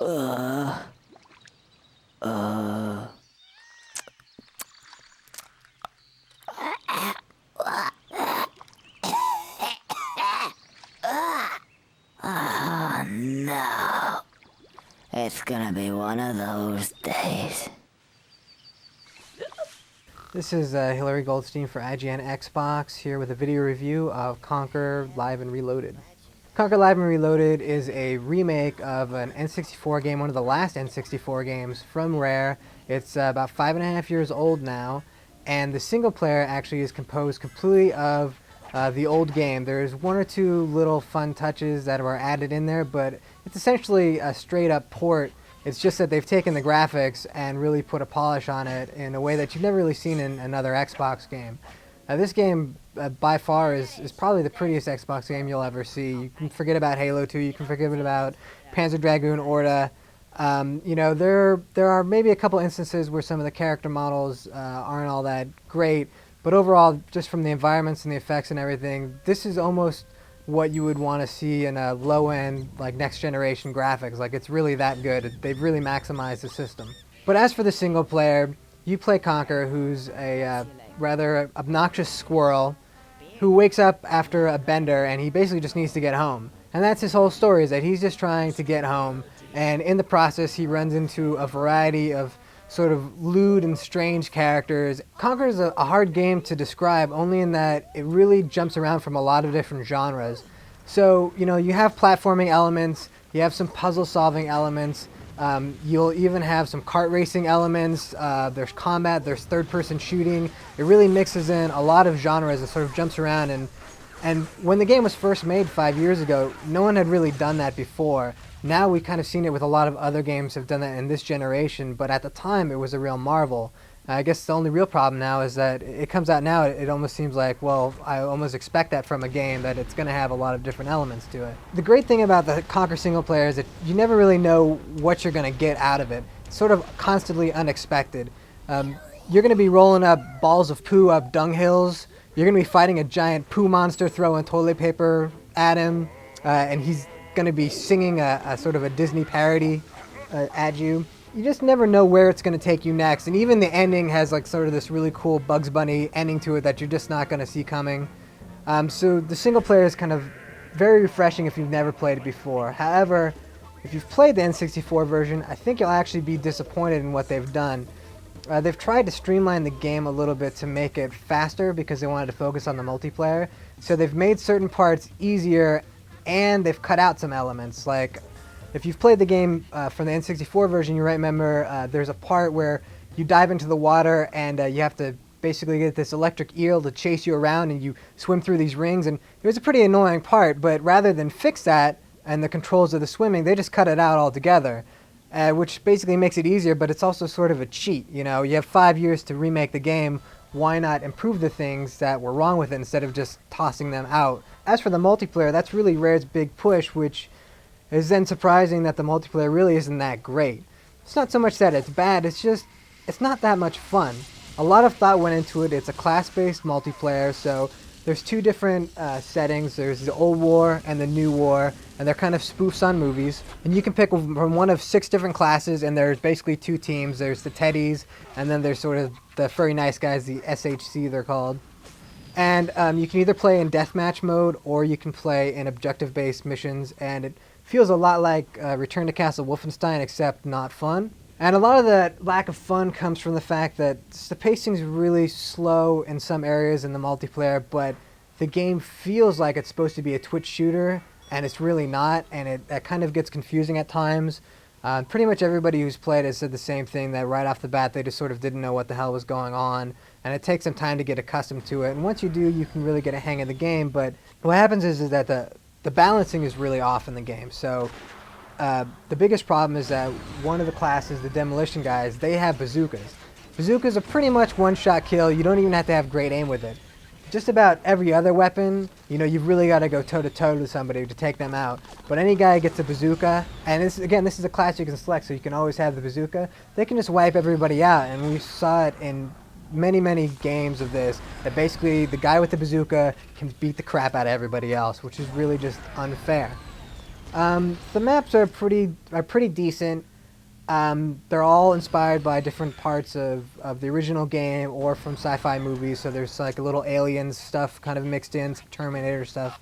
Uh, uh. Oh no. It's gonna be one of those days. This is Hillary Goldstein for IGN Xbox, here with a video review of Conker Live-and-Reloaded. Conker Live-and-Reloaded is a remake of an N64 game, one of the last N64 games from Rare. It's about 5.5 years old now, and the single player actually is composed completely of the old game. There's one or two little fun touches that are added in there, but it's essentially a straight-up port. It's just that they've taken the graphics and really put a polish on it in a way that you've never really seen in another Xbox game. This game, by far, is probably the prettiest Xbox game you'll ever see. You can forget about Halo 2, you can forget about Panzer Dragoon Orta. You know, there are maybe a couple instances where some of the character models aren't all that great, but overall, just from the environments and the effects and everything, this is almost what you would want to see in a low-end, like, next-generation graphics. Like, it's really that good. They've really maximized the system. But as for the single player, you play Conker, who's a rather obnoxious squirrel who wakes up after a bender, and he basically just needs to get home. And that's his whole story, is that he's just trying to get home, and in the process, he runs into a variety of sort of lewd and strange characters. Conker is a hard game to describe, only in that it really jumps around from a lot of different genres. So, you know, you have platforming elements, you have some puzzle solving elements, you'll even have some kart racing elements, there's combat, there's third person shooting. It really mixes in a lot of genres and sort of jumps around, and when the game was first made 5 years ago, no one had really done that before. Now we've kind of seen it with a lot of other games have done that in this generation, but at the time it was a real marvel. I guess the only real problem now is that it comes out now, it almost seems like, well, I almost expect that from a game, that it's going to have a lot of different elements to it. The great thing about the Conker single player is that you never really know what you're going to get out of it. It's sort of constantly unexpected. You're going to be rolling up balls of poo up dung hills. You're going to be fighting a giant poo monster throwing toilet paper at him, and he's going to be singing a sort of a Disney parody at you. You just never know where it's going to take you next, and even the ending has like sort of this really cool Bugs Bunny ending to it that you're just not going to see coming. So the single player is kind of very refreshing if you've never played it before. However, if you've played the N64 version, I think you'll actually be disappointed in what they've done. They've tried to streamline the game a little bit to make it faster because they wanted to focus on the multiplayer. So they've made certain parts easier, and they've cut out some elements. Like, if you've played the game from the N64 version, you might remember there's a part where you dive into the water and you have to basically get this electric eel to chase you around, and you swim through these rings, and it was a pretty annoying part, but rather than fix that and the controls of the swimming, they just cut it out altogether, which basically makes it easier, but it's also sort of a cheat. You know, you have 5 years to remake the game. Why not improve the things that were wrong with it instead of just tossing them out? As for the multiplayer, that's really Rare's big push, which is then surprising that the multiplayer really isn't that great. It's not so much that it's bad, it's just, it's not that much fun. A lot of thought went into it. It's a class-based multiplayer, so there's two different settings. There's the old war and the new war, and they're kind of spoofs on movies. And you can pick from one of 6 different classes, and there's basically 2 teams. There's the Teddies, and then there's sort of the furry nice guys, the SHC they're called. And you can either play in deathmatch mode, or you can play in objective-based missions, and it feels a lot like Return to Castle Wolfenstein, except not fun. And a lot of that lack of fun comes from the fact that the pacing's really slow in some areas in the multiplayer, but the game feels like it's supposed to be a twitch shooter, and it's really not, and that kind of gets confusing at times. Pretty much everybody who's played has said the same thing, that right off the bat they just sort of didn't know what the hell was going on, and it takes some time to get accustomed to it. And once you do, you can really get a hang of the game, but what happens is that the balancing is really off in the game. So the biggest problem is that one of the classes, the demolition guys, they have bazookas. Bazookas are pretty much one-shot kill. You don't even have to have great aim with it. Just about every other weapon, you know, you've really got to go toe-to-toe with somebody to take them out. But any guy gets a bazooka, and this is a class you can select, so you can always have the bazooka, they can just wipe everybody out. And we saw it in many games of this, that basically the guy with the bazooka can beat the crap out of everybody else, which is really just unfair. The maps are pretty decent. They're all inspired by different parts of the original game or from sci-fi movies. So there's like a little aliens stuff kind of mixed in, some Terminator stuff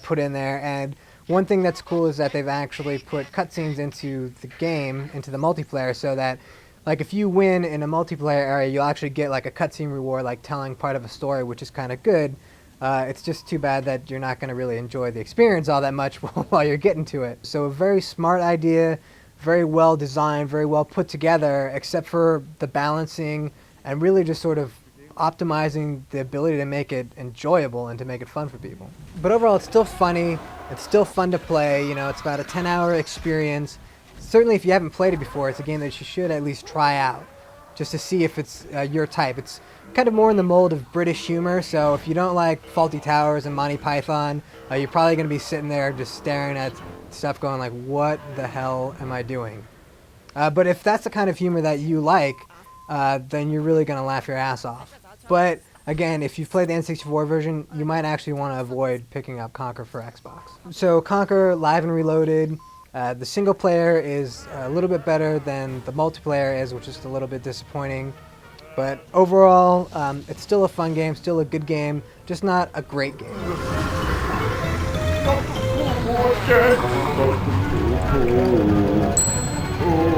put in there. And one thing that's cool is that they've actually put cutscenes into the game, into the multiplayer, so that like if you win in a multiplayer area, you'll actually get like a cutscene reward, like telling part of a story, which is kind of good. It's just too bad that you're not going to really enjoy the experience all that much while you're getting to it. So a very smart idea, very well designed, very well put together, except for the balancing and really just sort of optimizing the ability to make it enjoyable and to make it fun for people. But overall, it's still funny. It's still fun to play. You know, it's about a 10-hour experience. Certainly, if you haven't played it before, it's a game that you should at least try out, just to see if it's your type. It's kind of more in the mold of British humor, so if you don't like Faulty Towers and Monty Python, you're probably going to be sitting there just staring at stuff going like, what the hell am I doing? But if that's the kind of humor that you like, then you're really going to laugh your ass off. But again, if you've played the N64 version, you might actually want to avoid picking up Conker for Xbox. So Conker Live and Reloaded, the single player is a little bit better than the multiplayer is, which is a little bit disappointing. But overall, it's still a fun game, still a good game, just not a great game. Oh,